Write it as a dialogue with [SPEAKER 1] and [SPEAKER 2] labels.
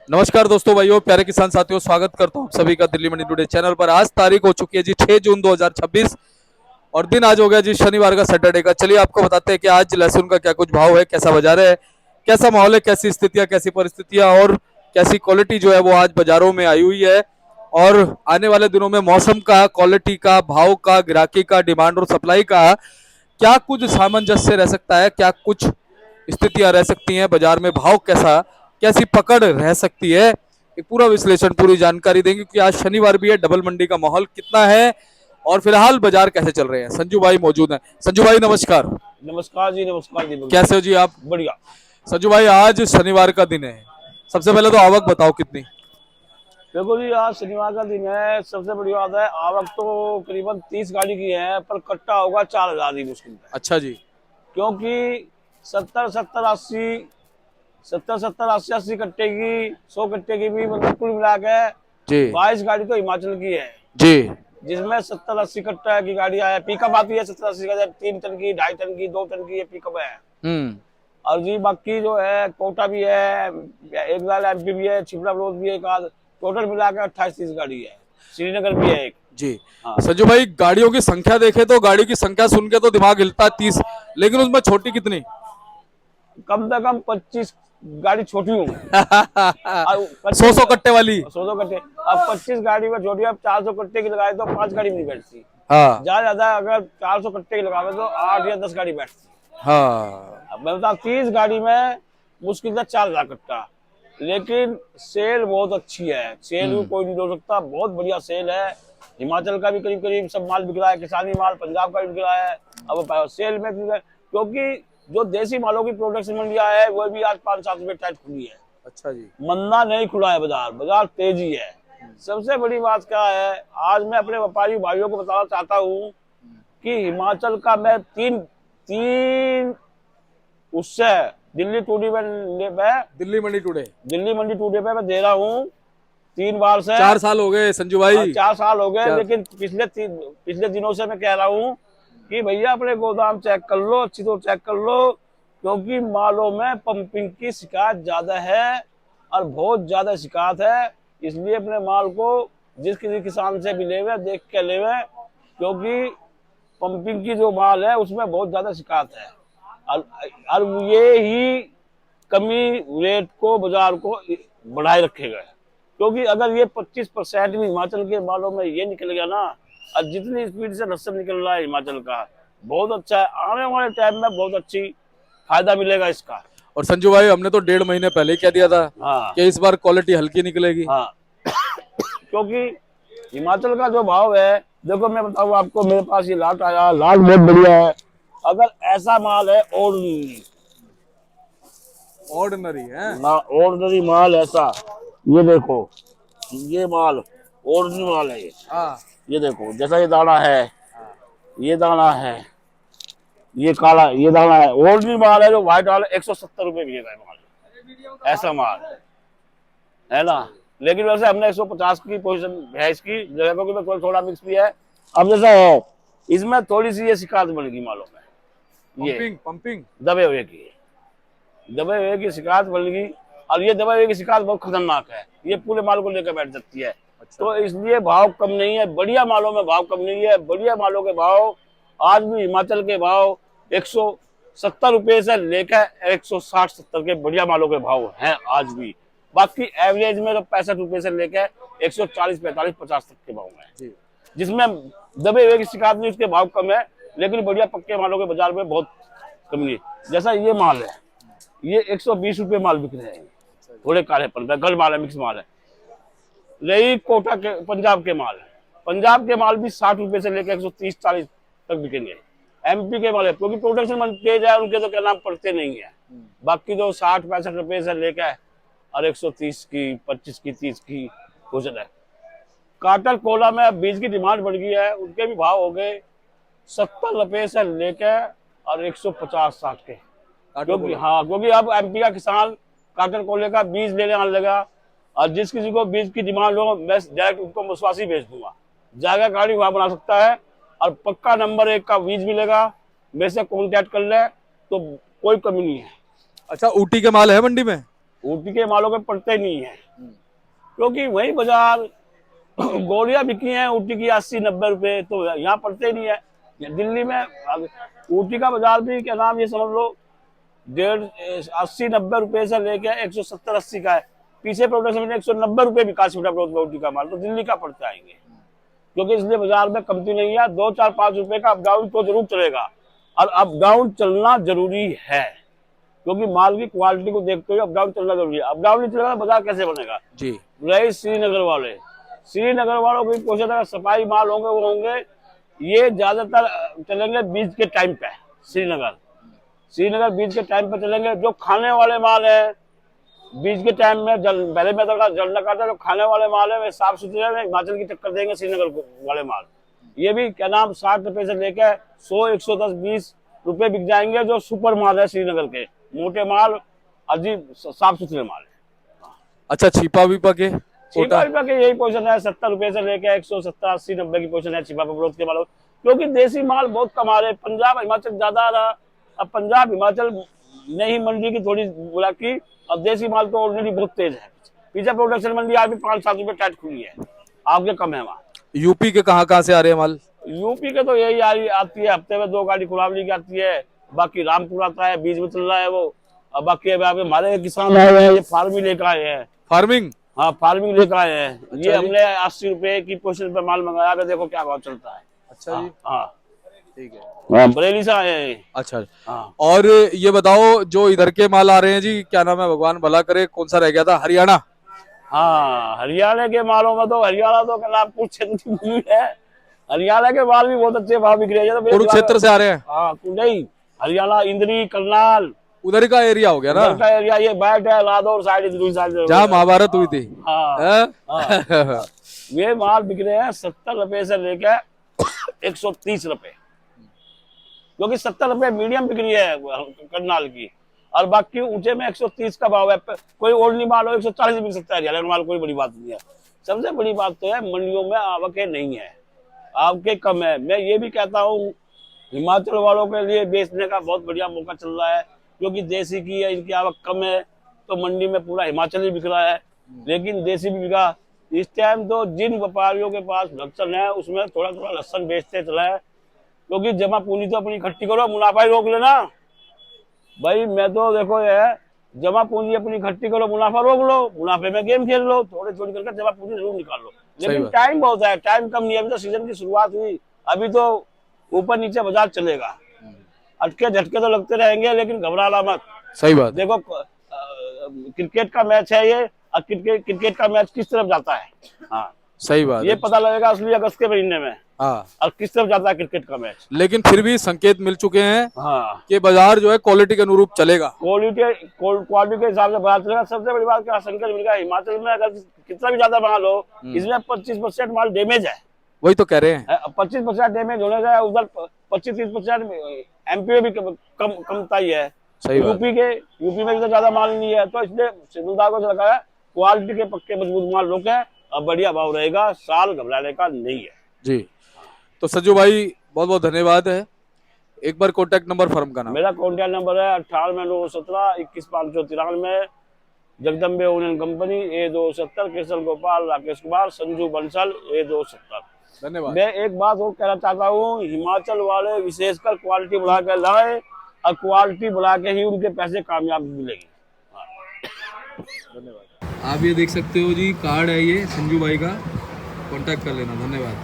[SPEAKER 1] नमस्कार दोस्तों, भाइयों, प्यारे किसान साथियों, स्वागत करता हूं आप सभी का दिल्ली मंडी टुडे चैनल पर। आज तारीख हो चुकी है जी 6 जून 2026 और दिन आज हो गया जी शनिवार का, सैटरडे का। चलिए आपको बताते हैं कि आज लहसुन का क्या कुछ भाव है, कैसा बाजार है, कैसा माहौल है, कैसी स्थितियां, कैसी परिस्थितियां और कैसी क्वालिटी जो है वो आज बाजारों में आई हुई है। और आने वाले दिनों में मौसम का, क्वालिटी का, भाव का, ग्राहकी का, डिमांड और सप्लाई का क्या कुछ सामंजस्य रह सकता है, क्या कुछ स्थितियां रह सकती हैं बाजार में, भाव कैसा, कैसी पकड़ रह सकती है, एक पूरा विश्लेषण, पूरी जानकारी देंगे कि आज शनिवार भी है, डबल मंडी का माहौल कितना है और फिलहाल बाजार कैसे चल रहे हैं। संजू भाई मौजूद हैं। संजू भाई नमस्कार।
[SPEAKER 2] नमस्कार जी, नमस्कार दीपक जी।
[SPEAKER 1] कैसे हो जी आप?
[SPEAKER 2] बढ़िया।
[SPEAKER 1] संजू भाई आज शनिवार का दिन है, सबसे पहले तो आवक बताओ कितनी?
[SPEAKER 2] देखो जी, आज शनिवार का दिन है। सबसे बड़ी बात है, आवक तो करीबन 30 गाड़ी की है, पर कट्टा होगा 4,000 ही मुश्किल है।
[SPEAKER 1] अच्छा जी।
[SPEAKER 2] क्योंकि 70 70 80 कट्टे की, 100 कट्टे की भी, मतलब कुल मिला के
[SPEAKER 1] जी
[SPEAKER 2] 22 गाड़ी तो हिमाचल की है,
[SPEAKER 1] जी।
[SPEAKER 2] जिसमें 70 80 कट्टा की गाड़ियां है। पिकअप आती है 70 80 का, 3 टन की, 2.5 टन की, 2 टन की ये पिकअप है।
[SPEAKER 1] हम्म।
[SPEAKER 2] और जी बाकी जो है कोटा भी है, एक लाल एमपी भी है, छिपरा ब्लॉक भी है एक आध, टोटल मिला के 28 30 गाड़ी है। श्रीनगर भी है एक।
[SPEAKER 1] जी
[SPEAKER 2] हाँ,
[SPEAKER 1] संजू भाई, गाड़ियों की संख्या देखे तो गाड़ी की संख्या सुन के तो दिमाग हिलता है 30, लेकिन उसमें छोटी कितनी?
[SPEAKER 2] कम से कम 25 गाड़ी छोटी हूँ।
[SPEAKER 1] 100 कट्टे वाली।
[SPEAKER 2] 100 कट्टे। अब 25 गाड़ी में छोटी, अब 400 कट्टे की लगाए तो 5 गाड़ी नहीं बैठती।
[SPEAKER 1] हाँ
[SPEAKER 2] ज्यादा ज्यादा अगर 400 कट्टे की लगावे तो 8 या 10 गाड़ी बैठती।
[SPEAKER 1] हाँ।
[SPEAKER 2] अब मैं बता, 30 गाड़ी में मुश्किल से 4,000 कट्टा। लेकिन सेल बहुत अच्छी है, सेल को कोई नहीं रोक सकता, बहुत बढ़िया सेल है। हिमाचल का भी करीब करीब सब माल बिक रहा है, किसानी माल पंजाब का भी बिक रहा है। अब सेल में क्योंकि जो देसी मालों की प्रोडक्शन मंडिया है वो भी आज 5 7 रुपए टाइट खुली है।
[SPEAKER 1] अच्छा जी।
[SPEAKER 2] मंदा नहीं खुला है बाजार, बाजार तेजी है। सबसे बड़ी बात क्या है, आज मैं अपने व्यापारी भाइयों को बताना चाहता हूँ कि हिमाचल का मैं तीन तीन उससे दिल्ली टूडे में
[SPEAKER 1] दिल्ली मंडी टुडे
[SPEAKER 2] दिल्ली मंडी टूडे पे मैं दे रहा हूँ 3 बार से।
[SPEAKER 1] 4 साल हो गए संजू भाई।
[SPEAKER 2] 4 साल हो गए,
[SPEAKER 1] क्या?
[SPEAKER 2] लेकिन पिछले दिनों से मैं कह रहा हूँ कि भैया अपने गोदाम चेक कर लो, अच्छी तो चेक कर लो, क्योंकि मालों में पंपिंग की शिकायत ज्यादा है और बहुत ज्यादा शिकायत है। इसलिए अपने माल को जिस किसी किसान से भी लेवे देख के लेवे, क्योंकि पंपिंग की जो माल है उसमें बहुत ज्यादा शिकायत है। और ये ही कमी रेट को, बाजार को बढ़ाए रखेगा। क्योंकि अगर ये 25% भी हिमाचल के मालों में ये निकल गया ना, और जितनी स्पीड से लहसुन निकल रहा है हिमाचल का, बहुत अच्छा है। आने वाले टाइम में बहुत अच्छी फायदा मिलेगा इसका।
[SPEAKER 1] और संजू भाई, हमने तो 1.5 महीने पहले ही कह दिया था
[SPEAKER 2] हाँ
[SPEAKER 1] कि इस बार क्वालिटी हल्की निकलेगी।
[SPEAKER 2] हाँ। क्योंकि हिमाचल का जो भाव है, देखो मैं बताऊँ आपको, मेरे पास ये लाट आया, लाट बहुत बढ़िया है। अगर ऐसा माल है
[SPEAKER 1] ऑर्डिनरी है।
[SPEAKER 2] ऑर्डिनरी माल ऐसा, ये देखो, ये माल ऑर्डिनरी माल है।
[SPEAKER 1] हाँ
[SPEAKER 2] ये देखो, जैसा ये दाना है, ये दाना है, ये काला, ये दाना है, ऑर्डिनरी माल है। जो व्हाइट वाला 170 रुपए बिकेगा माल, ऐसा माल है ना। लेकिन वैसे हमने 150 की पोजीशन है इसकी जगह, क्योंकि में थोड़ा मिक्स भी है। अब जैसा है, इसमें थोड़ी सी ये शिकायत बनेगी मालों में, ये
[SPEAKER 1] पंपिंग पंपिंग।
[SPEAKER 2] दबे हुए की शिकायत बनेगी। और ये दबे हुए की शिकायत बहुत खतरनाक है, ये पूरे माल को लेकर बैठ सकती है।
[SPEAKER 1] अच्छा।
[SPEAKER 2] तो इसलिए भाव कम नहीं है, बढ़िया मालों में भाव कम नहीं है। बढ़िया मालों के भाव आज भी हिमाचल के भाव 170 रुपए से लेकर 160 70 के बढ़िया मालों के भाव हैं आज भी। बाकी एवरेज में तो 65 रुपए से लेकर 140 45 50 तक के भाव हैं, जिसमें दबे हुए की शिकायत नहीं, उसके भाव कम है। लेकिन बढ़िया पक्के मालों के बाजार में बहुत कमी है। जैसा ये माल है, ये 120 रुपए माल बिक रहे हैं, थोड़े काले पर गल माल है, मिक्स माल है। रही कोटा के पंजाब के माल, पंजाब के माल भी 60 रुपए से लेकर 130 40 तक बिकेंगे। एमपी के माल है, क्योंकि प्रोडक्शन तेज है, उनके तो क्या नाम पड़ते नहीं है। बाकी जो 60 65 रुपए से लेकर और 130 की 25 की 30 की भोजन है। काटल कोला में बीज की डिमांड बढ़ गई है, उनके भी भाव हो गए 70 रुपए से लेकर और 150 60 के। क्योंकि अब एमपी का किसान काटल कोले का बीज लेने आने लगा, और जिस किसी को बीज की डिमांड हो, मैं डायरेक्ट उनको मसवासी भेज दूंगा, जाएगा गाड़ी वहां बना सकता है, और पक्का नंबर 1 का बीज मिलेगा। मेरे से कॉन्टैक्ट कर ले तो कोई कमी नहीं है।
[SPEAKER 1] अच्छा, ऊटी के माल है मंडी में?
[SPEAKER 2] ऊटी के मालों के पड़ते नहीं है, क्योंकि वही बाजार गोलियां बिकी हैं ऊटी की 80-90 रुपए, तो यहाँ पड़ते नहीं है। दिल्ली में ऊटी का बाजार भी क्या नाम, ये समझ लो 80-90 रुपए से लेके 170-80 का है। पीछे प्रोडक्शन में 190 रुपए भी काशीटा ऊटी का माल तो दिल्ली का पड़ता आएंगे, क्योंकि इसलिए बाजार में कमती नहीं है। 2-4-5 रुपए का अप डाउन तो जरूर चलेगा, और अप डाउन चलना जरूरी है, क्योंकि माल की क्वालिटी को देखते हुए अप डाउन चलना जरूरी है। अप डाउन नहीं चलेगा बाजार कैसे बनेगा
[SPEAKER 1] जी।
[SPEAKER 2] रही श्रीनगर वालों की कोशिश है, सफाई माल होंगे वो होंगे, ये ज्यादातर चलेंगे बीज के टाइम पे। श्रीनगर बीज के टाइम पे चलेंगे। जो खाने वाले माल है बीज के टाइम में पहले में तो जल न काटा, जो खाने वाले माल है वे साफ सुथरे में हिमाचल की टक्कर देंगे श्रीनगर वाले माल। ये भी क्या नाम 60 रुपए से लेकर 100, 110, 20 रुपए बिक जाएंगे। जो सुपर माल है श्रीनगर के मोटे माल, अजीब साफ सुथरे माल है।
[SPEAKER 1] अच्छा, छिपा विपा के
[SPEAKER 2] यही पोजीशन है, 70 रुपए से लेकर 170, 80, 90 की पोजीशन है छिपा विरोध के मालों, क्योंकि देसी माल बहुत कम आ रहे। पंजाब हिमाचल ज्यादा आ रहा, अब पंजाब हिमाचल ने ही मंडी की थोड़ी बुला की, अब देसी माल तो ऑलरेडी बहुत तेज है। पीछे प्रोडक्शन मंडी आज भी 5-7 रुपए टाइट खुली है, आगे कम है वहाँ।
[SPEAKER 1] यूपी के कहाँ से आ रहे हैं माल?
[SPEAKER 2] यूपी के तो यही आती है, हफ्ते में 2 गाड़ी कुलावली की आती है, बाकी रामपुर आता है, बीच में चल रहा है वो। अब बाकी हमारे किसान आए हैं, ये फार्मिंग लेकर आए हैं। फार्मिंग लेकर आए हैं।
[SPEAKER 1] अच्छा,
[SPEAKER 2] ये हमने 80 रुपए की पोजीशन पे माल मंगाया, देखो क्या भाव चलता है।
[SPEAKER 1] अच्छा जी,
[SPEAKER 2] हाँ
[SPEAKER 1] ठीक है।
[SPEAKER 2] बरेली से आए हैं।
[SPEAKER 1] अच्छा,
[SPEAKER 2] हाँ।
[SPEAKER 1] और ये बताओ जो इधर के माल आ रहे हैं जी, क्या नाम है, भगवान भला करे, कौन सा रह गया था, हरियाणा?
[SPEAKER 2] हाँ, हरियाणा के मालों में तो हरियाणा तो क्या नाम कुरुक्षेत्र है, हरियाणा के माल भी बहुत अच्छे भाव बिक रहे हैं।
[SPEAKER 1] कुरुक्षेत्र से आ रहे हैं?
[SPEAKER 2] हाँ, नहीं, हरियाणा, इंद्री, करनाल,
[SPEAKER 1] उधर का एरिया हो गया ना,
[SPEAKER 2] उधर का एरिया। ये बैठ है लादौर साइड,
[SPEAKER 1] जहाँ महाभारत हुई थी।
[SPEAKER 2] हाँ। ये माल बिक रहे हैं 70 रुपए से लेकर 130 रुपए, क्योंकि 70 रुपए मीडियम बिक्री है करनाल की, और बाकी ऊंचे में 130 का भाव है। कोई ओल्डी माल हो 140 बिक सकता है हरियाणा माल, कोई बड़ी बात नहीं है। सबसे बड़ी बात तो है मंडियों में आवकें नहीं है, आवकें कम है। मैं ये भी कहता हूँ हिमाचल वालों के लिए बेचने का बहुत बढ़िया मौका चल रहा है, क्योंकि देसी की है, इनकी आवक कम है, तो मंडी में पूरा हिमाचल ही बिक रहा है, लेकिन देसी भी बिका। इस टाइम तो जिन व्यापारियों के पास लहसुन है उसमें थोड़ा थोड़ा लहसुन बेचते चला है, क्योंकि जमा पूंजी तो अपनी इकट्ठी करो, मुनाफा ही रोक लेना भाई। मैं तो देखो ये जमा पूंजी अपनी इकट्ठी करो, मुनाफा रोक लो, मुनाफे में गेम खेल लो, थोड़ी थोड़ी करके जमा पूंजी जरूर निकाल लो, लेकिन टाइम बहुत है, टाइम कम नहीं है। अभी तो सीजन की शुरुआत हुई, अभी तो ऊपर नीचे बाजार चलेगा, अटके झटके तो लगते रहेंगे, लेकिन घबराना मत।
[SPEAKER 1] सही बात।
[SPEAKER 2] देखो क्रिकेट का मैच है ये, और क्रिकेट का मैच किस तरफ जाता है। हाँ,
[SPEAKER 1] सही बात।
[SPEAKER 2] ये पता लगेगा असली अगस्त के महीने में।
[SPEAKER 1] हाँ,
[SPEAKER 2] और किस तरफ जाता है क्रिकेट का मैच।
[SPEAKER 1] लेकिन फिर भी संकेत मिल चुके हैं
[SPEAKER 2] हाँ,
[SPEAKER 1] कि बाजार जो है क्वालिटी के अनुरूप चलेगा,
[SPEAKER 2] क्वालिटी के हिसाब से बाजार चलेगा। सबसे बड़ी बात क्या संकेत मिलेगा, हिमाचल में अगर कितना भी ज्यादा माल हो, इसमें 25% माल डैमेज है।
[SPEAKER 1] वही तो कह रहे हैं,
[SPEAKER 2] 25% डैमेज होने का, उधर 25-30% एमपी में भी कमता ही है। यूपी में भी तो ज्यादा माल नहीं है, तो इसलिए सिंधुदार को लगा है क्वालिटी के पक्के मजबूत माल रोके, और बढ़िया भाव रहेगा, साल घबराने का नहीं है
[SPEAKER 1] जी। तो संजू भाई बहुत बहुत धन्यवाद है। एक बार कॉन्टैक्ट नंबर फर्म का नाम?
[SPEAKER 2] मेरा कॉन्टैक्ट नंबर है 98 21 593, Jagdambe union company, A270, Krishna Gopal, Rakesh Kumar, Sanju Bansal, A270।
[SPEAKER 1] धन्यवाद।
[SPEAKER 2] मैं एक बात और कहना चाहता हूँ, हिमाचल वाले विशेषकर क्वालिटी बढ़ा के लाए, और क्वालिटी बढ़ा के ही उनके पैसे कामयाबी मिलेगी।
[SPEAKER 1] धन्यवाद। आप ये देख सकते हो जी, कार्ड है ये संजू भाई का, कांटेक्ट कर लेना। धन्यवाद।